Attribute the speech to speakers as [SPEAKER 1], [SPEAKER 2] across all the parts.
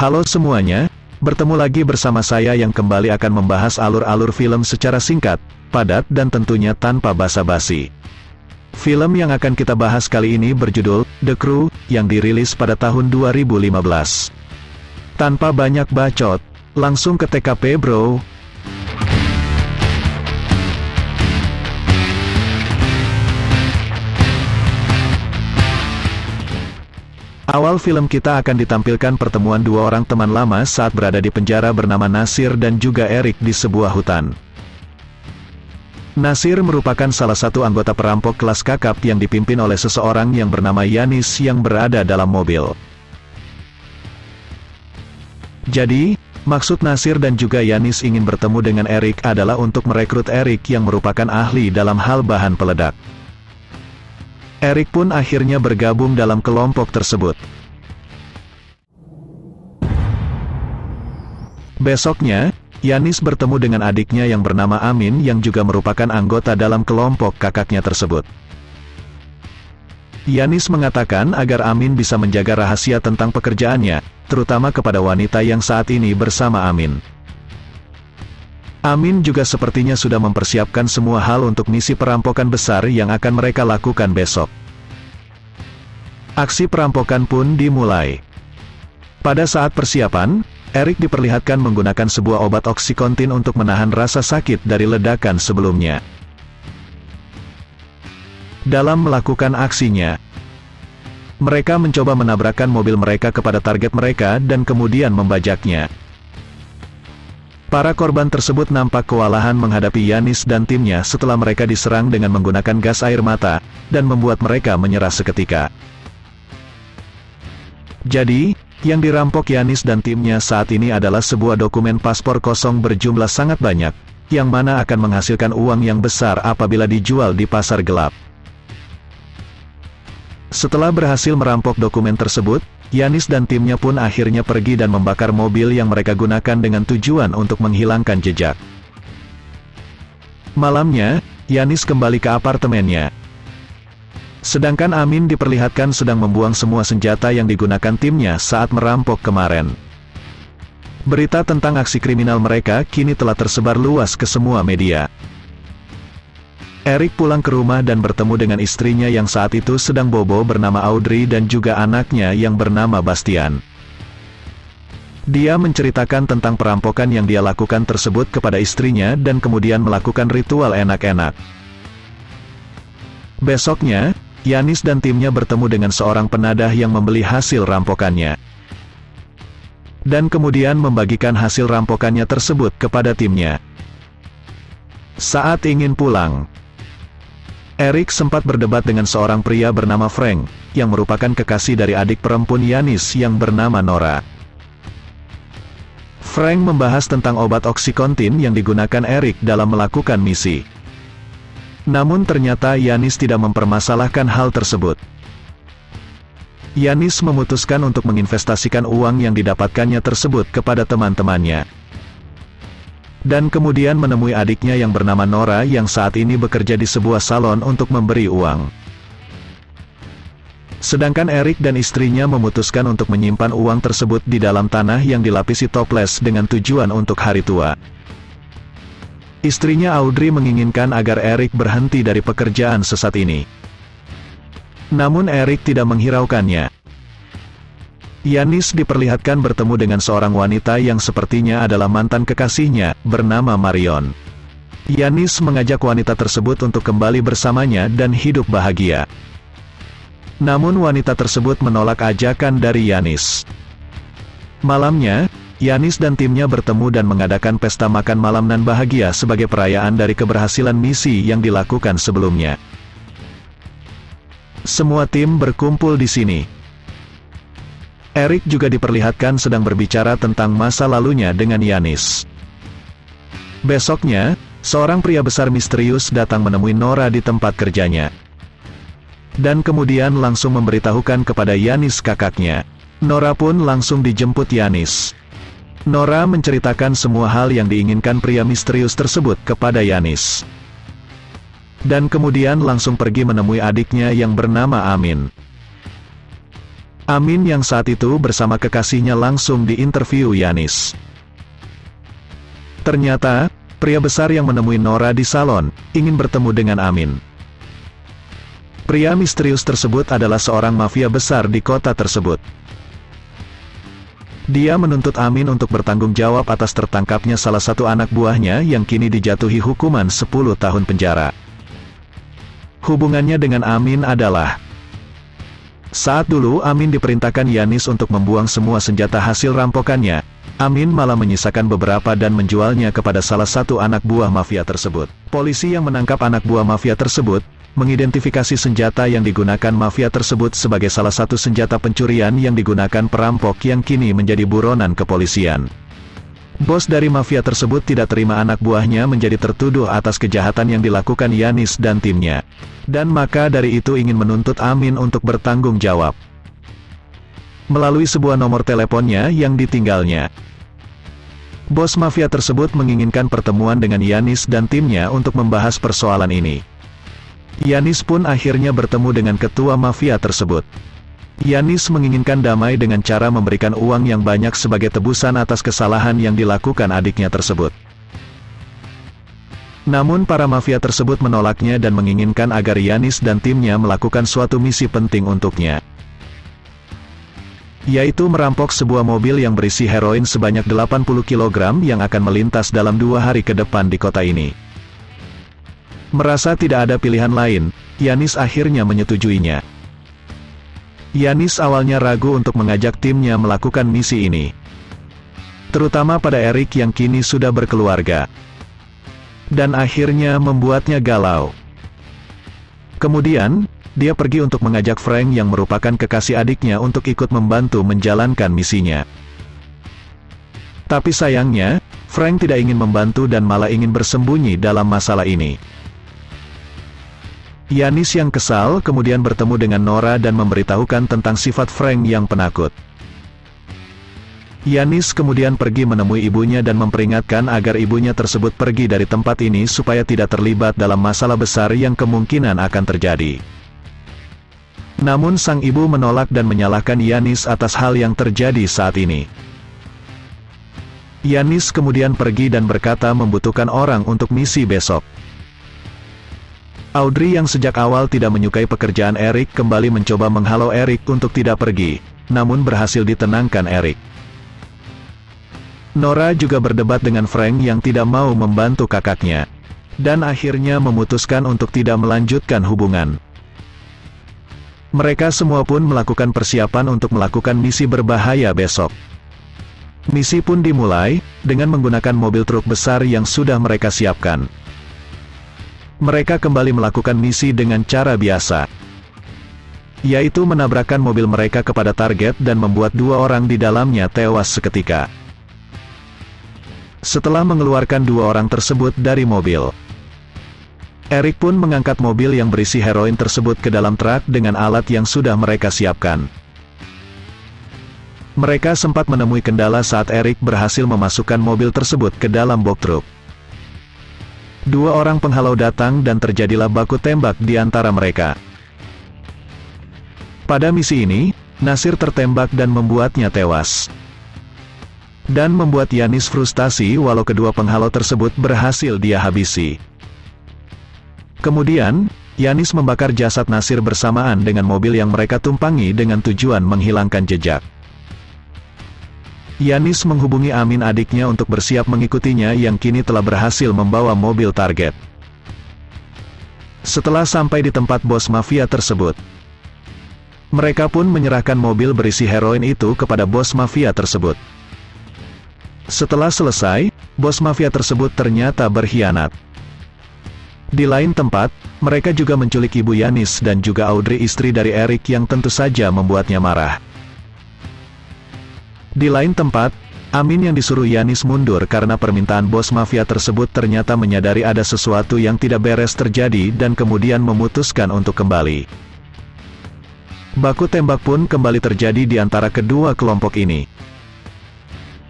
[SPEAKER 1] Halo semuanya, bertemu lagi bersama saya yang kembali akan membahas alur-alur film secara singkat, padat dan tentunya tanpa basa-basi. Film yang akan kita bahas kali ini berjudul The Crew, yang dirilis pada tahun 2015. Tanpa banyak bacot, langsung ke TKP bro. Awal film kita akan ditampilkan pertemuan dua orang teman lama saat berada di penjara bernama Nasir dan juga Eric di sebuah hutan. Nasir merupakan salah satu anggota perampok kelas kakap yang dipimpin oleh seseorang yang bernama Yanis yang berada dalam mobil. Jadi, maksud Nasir dan juga Yanis ingin bertemu dengan Eric adalah untuk merekrut Eric yang merupakan ahli dalam hal bahan peledak. Eric pun akhirnya bergabung dalam kelompok tersebut. Besoknya, Yanis bertemu dengan adiknya yang bernama Amin yang juga merupakan anggota dalam kelompok kakaknya tersebut. Yanis mengatakan agar Amin bisa menjaga rahasia tentang pekerjaannya, terutama kepada wanita yang saat ini bersama Amin. Amin juga sepertinya sudah mempersiapkan semua hal untuk misi perampokan besar yang akan mereka lakukan besok. Aksi perampokan pun dimulai. Pada saat persiapan, Eric diperlihatkan menggunakan sebuah obat oksikontin untuk menahan rasa sakit dari ledakan sebelumnya. Dalam melakukan aksinya, mereka mencoba menabrakkan mobil mereka kepada target mereka dan kemudian membajaknya. Para korban tersebut nampak kewalahan menghadapi Yanis dan timnya setelah mereka diserang dengan menggunakan gas air mata, dan membuat mereka menyerah seketika. Jadi, yang dirampok Yanis dan timnya saat ini adalah sebuah dokumen paspor kosong berjumlah sangat banyak, yang mana akan menghasilkan uang yang besar apabila dijual di pasar gelap. Setelah berhasil merampok dokumen tersebut, Yanis dan timnya pun akhirnya pergi dan membakar mobil yang mereka gunakan dengan tujuan untuk menghilangkan jejak. Malamnya, Yanis kembali ke apartemennya. Sedangkan Amin diperlihatkan sedang membuang semua senjata yang digunakan timnya saat merampok kemarin. Berita tentang aksi kriminal mereka kini telah tersebar luas ke semua media. Eric pulang ke rumah dan bertemu dengan istrinya yang saat itu sedang bobo bernama Audrey dan juga anaknya yang bernama Bastian. Dia menceritakan tentang perampokan yang dia lakukan tersebut kepada istrinya dan kemudian melakukan ritual enak-enak. Besoknya, Yanis dan timnya bertemu dengan seorang penadah yang membeli hasil rampokannya. Dan kemudian membagikan hasil rampokannya tersebut kepada timnya. Saat ingin pulang, Eric sempat berdebat dengan seorang pria bernama Frank, yang merupakan kekasih dari adik perempuan Yanis yang bernama Nora. Frank membahas tentang obat oksikontin yang digunakan Eric dalam melakukan misi. Namun ternyata Yanis tidak mempermasalahkan hal tersebut. Yanis memutuskan untuk menginvestasikan uang yang didapatkannya tersebut kepada teman-temannya. Dan kemudian menemui adiknya yang bernama Nora yang saat ini bekerja di sebuah salon untuk memberi uang. Sedangkan Eric dan istrinya memutuskan untuk menyimpan uang tersebut di dalam tanah yang dilapisi toples dengan tujuan untuk hari tua. Istrinya Audrey menginginkan agar Eric berhenti dari pekerjaan sesat ini. Namun Eric tidak menghiraukannya. Yanis diperlihatkan bertemu dengan seorang wanita yang sepertinya adalah mantan kekasihnya, bernama Marion. Yanis mengajak wanita tersebut untuk kembali bersamanya dan hidup bahagia. Namun wanita tersebut menolak ajakan dari Yanis. Malamnya, Yanis dan timnya bertemu dan mengadakan pesta makan malam nan bahagia sebagai perayaan dari keberhasilan misi yang dilakukan sebelumnya. Semua tim berkumpul di sini. Eric juga diperlihatkan sedang berbicara tentang masa lalunya dengan Yanis. Besoknya, seorang pria besar misterius datang menemui Nora di tempat kerjanya. Dan kemudian langsung memberitahukan kepada Yanis kakaknya. Nora pun langsung dijemput Yanis. Nora menceritakan semua hal yang diinginkan pria misterius tersebut kepada Yanis. Dan kemudian langsung pergi menemui adiknya yang bernama Amin. Amin yang saat itu bersama kekasihnya langsung diinterview Yanis. Ternyata, pria besar yang menemui Nora di salon, ingin bertemu dengan Amin. Pria misterius tersebut adalah seorang mafia besar di kota tersebut. Dia menuntut Amin untuk bertanggung jawab atas tertangkapnya salah satu anak buahnya yang kini dijatuhi hukuman 10 tahun penjara. Hubungannya dengan Amin adalah, saat dulu Amin diperintahkan Yanis untuk membuang semua senjata hasil rampokannya, Amin malah menyisakan beberapa dan menjualnya kepada salah satu anak buah mafia tersebut. Polisi yang menangkap anak buah mafia tersebut, mengidentifikasi senjata yang digunakan mafia tersebut sebagai salah satu senjata pencurian yang digunakan perampok yang kini menjadi buronan kepolisian. Bos dari mafia tersebut tidak terima anak buahnya menjadi tertuduh atas kejahatan yang dilakukan Yanis dan timnya. Dan maka dari itu ingin menuntut Amin untuk bertanggung jawab. Melalui sebuah nomor teleponnya yang ditinggalnya, bos mafia tersebut menginginkan pertemuan dengan Yanis dan timnya untuk membahas persoalan ini. Yanis pun akhirnya bertemu dengan ketua mafia tersebut. Yanis menginginkan damai dengan cara memberikan uang yang banyak sebagai tebusan atas kesalahan yang dilakukan adiknya tersebut. Namun para mafia tersebut menolaknya dan menginginkan agar Yanis dan timnya melakukan suatu misi penting untuknya, yaitu merampok sebuah mobil yang berisi heroin sebanyak 80 kg yang akan melintas dalam 2 hari ke depan di kota ini. Merasa tidak ada pilihan lain, Yanis akhirnya menyetujuinya. Yanis awalnya ragu untuk mengajak timnya melakukan misi ini, terutama pada Eric yang kini sudah berkeluarga, dan akhirnya membuatnya galau. Kemudian, dia pergi untuk mengajak Frank yang merupakan kekasih adiknya untuk ikut membantu menjalankan misinya. Tapi sayangnya, Frank tidak ingin membantu dan malah ingin bersembunyi dalam masalah ini. Yanis yang kesal kemudian bertemu dengan Nora dan memberitahukan tentang sifat Frank yang penakut. Yanis kemudian pergi menemui ibunya dan memperingatkan agar ibunya tersebut pergi dari tempat ini supaya tidak terlibat dalam masalah besar yang kemungkinan akan terjadi. Namun sang ibu menolak dan menyalahkan Yanis atas hal yang terjadi saat ini. Yanis kemudian pergi dan berkata membutuhkan orang untuk misi besok. Audrey yang sejak awal tidak menyukai pekerjaan Eric kembali mencoba menghalau Eric untuk tidak pergi, namun berhasil ditenangkan Eric. Nora juga berdebat dengan Frank yang tidak mau membantu kakaknya, dan akhirnya memutuskan untuk tidak melanjutkan hubungan. Mereka semua pun melakukan persiapan untuk melakukan misi berbahaya besok. Misi pun dimulai, dengan menggunakan mobil truk besar yang sudah mereka siapkan. Mereka kembali melakukan misi dengan cara biasa, yaitu menabrakkan mobil mereka kepada target dan membuat 2 orang di dalamnya tewas seketika. Setelah mengeluarkan 2 orang tersebut dari mobil, Eric pun mengangkat mobil yang berisi heroin tersebut ke dalam truk dengan alat yang sudah mereka siapkan. Mereka sempat menemui kendala saat Eric berhasil memasukkan mobil tersebut ke dalam box truk. 2 orang penghalau datang dan terjadilah baku tembak di antara mereka. Pada misi ini, Nasir tertembak dan membuatnya tewas. Dan membuat Yanis frustasi walau kedua penghalau tersebut berhasil dia habisi. Kemudian, Yanis membakar jasad Nasir bersamaan dengan mobil yang mereka tumpangi dengan tujuan menghilangkan jejak. Yanis menghubungi Amin adiknya untuk bersiap mengikutinya yang kini telah berhasil membawa mobil target. Setelah sampai di tempat bos mafia tersebut, mereka pun menyerahkan mobil berisi heroin itu kepada bos mafia tersebut. Setelah selesai, bos mafia tersebut ternyata berkhianat. Di lain tempat, mereka juga menculik ibu Yanis dan juga Audrey istri dari Eric yang tentu saja membuatnya marah. Di lain tempat, Amin yang disuruh Yanis mundur karena permintaan bos mafia tersebut ternyata menyadari ada sesuatu yang tidak beres terjadi dan kemudian memutuskan untuk kembali. Baku tembak pun kembali terjadi di antara kedua kelompok ini.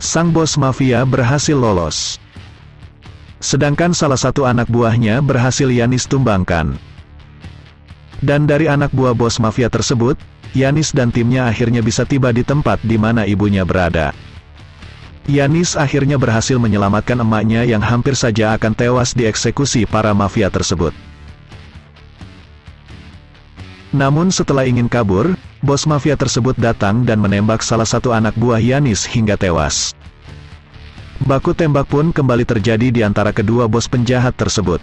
[SPEAKER 1] Sang bos mafia berhasil lolos, sedangkan salah satu anak buahnya berhasil Yanis tumbangkan. Dan dari anak buah bos mafia tersebut, Yanis dan timnya akhirnya bisa tiba di tempat di mana ibunya berada. Yanis akhirnya berhasil menyelamatkan emaknya yang hampir saja akan tewas dieksekusi para mafia tersebut. Namun setelah ingin kabur, bos mafia tersebut datang dan menembak salah satu anak buah Yanis hingga tewas. Baku tembak pun kembali terjadi di antara kedua bos penjahat tersebut.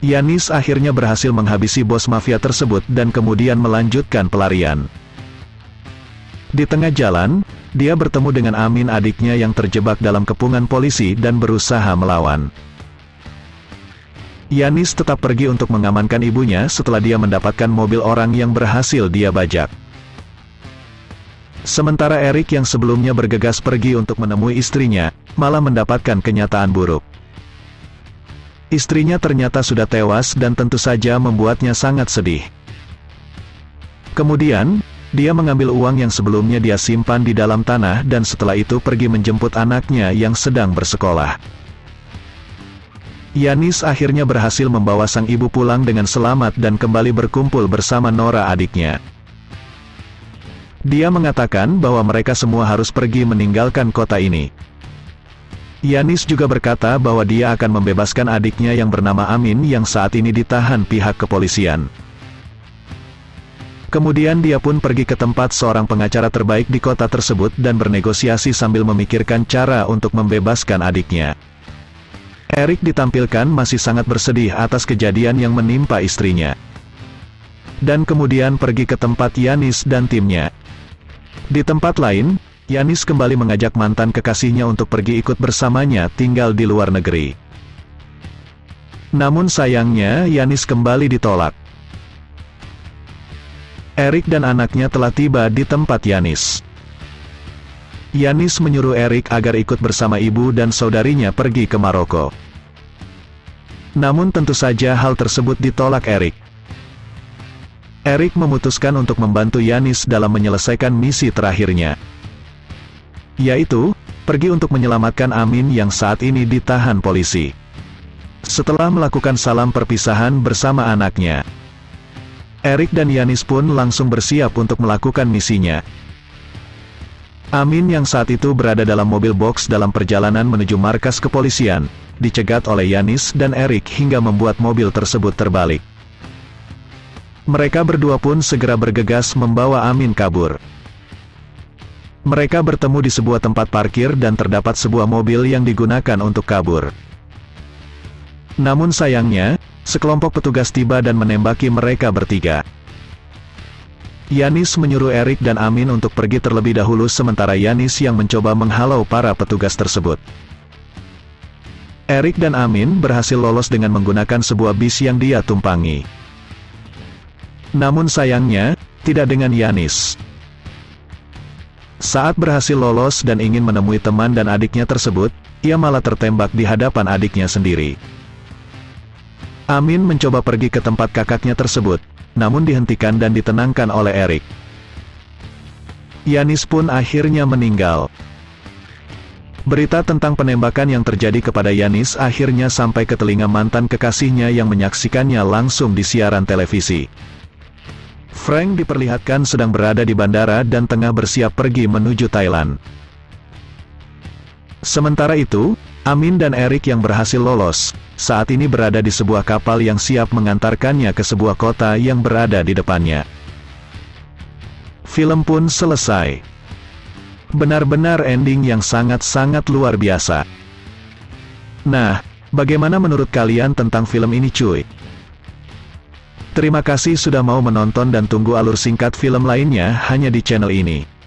[SPEAKER 1] Yanis akhirnya berhasil menghabisi bos mafia tersebut dan kemudian melanjutkan pelarian. Di tengah jalan, dia bertemu dengan Amin adiknya yang terjebak dalam kepungan polisi dan berusaha melawan. Yanis tetap pergi untuk mengamankan ibunya setelah dia mendapatkan mobil orang yang berhasil dia bajak. Sementara Erik yang sebelumnya bergegas pergi untuk menemui istrinya, malah mendapatkan kenyataan buruk. Istrinya ternyata sudah tewas dan tentu saja membuatnya sangat sedih. Kemudian, dia mengambil uang yang sebelumnya dia simpan di dalam tanah dan setelah itu pergi menjemput anaknya yang sedang bersekolah. Yanis akhirnya berhasil membawa sang ibu pulang dengan selamat dan kembali berkumpul bersama Nora adiknya. Dia mengatakan bahwa mereka semua harus pergi meninggalkan kota ini. Yanis juga berkata bahwa dia akan membebaskan adiknya yang bernama Amin yang saat ini ditahan pihak kepolisian. Kemudian dia pun pergi ke tempat seorang pengacara terbaik di kota tersebut dan bernegosiasi sambil memikirkan cara untuk membebaskan adiknya. Erik ditampilkan masih sangat bersedih atas kejadian yang menimpa istrinya. Dan kemudian pergi ke tempat Yanis dan timnya. Di tempat lain, Yanis kembali mengajak mantan kekasihnya untuk pergi ikut bersamanya tinggal di luar negeri. Namun sayangnya Yanis kembali ditolak. Erik dan anaknya telah tiba di tempat Yanis. Yanis menyuruh Erik agar ikut bersama ibu dan saudarinya pergi ke Maroko. Namun tentu saja hal tersebut ditolak Erik. Erik memutuskan untuk membantu Yanis dalam menyelesaikan misi terakhirnya, yaitu pergi untuk menyelamatkan Amin yang saat ini ditahan polisi. Setelah melakukan salam perpisahan bersama anaknya, Erik dan Yanis pun langsung bersiap untuk melakukan misinya. Amin yang saat itu berada dalam mobil box dalam perjalanan menuju markas kepolisian, dicegat oleh Yanis dan Erik hingga membuat mobil tersebut terbalik. Mereka berdua pun segera bergegas membawa Amin kabur. Mereka bertemu di sebuah tempat parkir dan terdapat sebuah mobil yang digunakan untuk kabur. Namun sayangnya, sekelompok petugas tiba dan menembaki mereka bertiga. Yanis menyuruh Erik dan Amin untuk pergi terlebih dahulu sementara Yanis yang mencoba menghalau para petugas tersebut. Erik dan Amin berhasil lolos dengan menggunakan sebuah bis yang dia tumpangi. Namun sayangnya, tidak dengan Yanis. Saat berhasil lolos dan ingin menemui teman dan adiknya tersebut, ia malah tertembak di hadapan adiknya sendiri. Amin mencoba pergi ke tempat kakaknya tersebut, namun dihentikan dan ditenangkan oleh Erik. Yanis pun akhirnya meninggal. Berita tentang penembakan yang terjadi kepada Yanis akhirnya sampai ke telinga mantan kekasihnya yang menyaksikannya langsung di siaran televisi. Frank diperlihatkan sedang berada di bandara dan tengah bersiap pergi menuju Thailand. Sementara itu, Amin dan Erik yang berhasil lolos, saat ini berada di sebuah kapal yang siap mengantarkannya ke sebuah kota yang berada di depannya. Film pun selesai. Benar-benar ending yang sangat-sangat luar biasa. Nah, bagaimana menurut kalian tentang film ini cuy? Terima kasih sudah mau menonton dan tunggu alur singkat film lainnya hanya di channel ini.